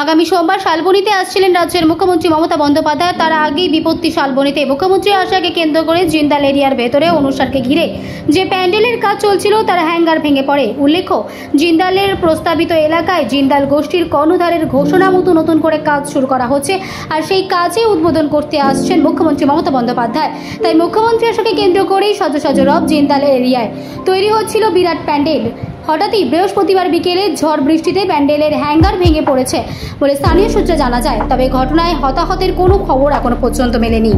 আগামী সোমবার শালবনীতে আসছিলেন রাজ্যের মুখ্যমন্ত্রী মমতা বন্দ্যোপাধ্যায়। তার আগেই বিপত্তি শালবনীতে। মুখ্যমন্ত্রী আসাকে কেন্দ্র করে জিন্দাল এরিয়ার ভেতরে অনুষ্ঠানকে ঘিরে যে প্যান্ডেলের কাজ চলছিল তার হ্যাঙ্গার ভেঙে পড়ে। উল্লেখ্য, জিন্দালের প্রস্তাবিত এলাকায় জিন্দাল গোষ্ঠীর কর্ণধারের ঘোষণা মতো নতুন করে কাজ শুরু করা হচ্ছে, আর সেই কাজে উদ্বোধন করতে আসছেন মুখ্যমন্ত্রী মমতা বন্দ্যোপাধ্যায়। তাই মুখ্যমন্ত্রী আসাকে কেন্দ্র করেই সজ রব জিন্দাল এরিয়ায় তৈরি হচ্ছিল বিরাট প্যান্ডেল। হঠাৎই বৃহস্পতিবার বিকেলে ঝড় বৃষ্টিতে প্যান্ডেলের হ্যাঙ্গার ভেঙে পড়েছে বলে স্থানীয় সূত্রে জানা যায়। তবে ঘটনায় হতাহতের কোনো খবর এখনো পর্যন্ত মেলেনি।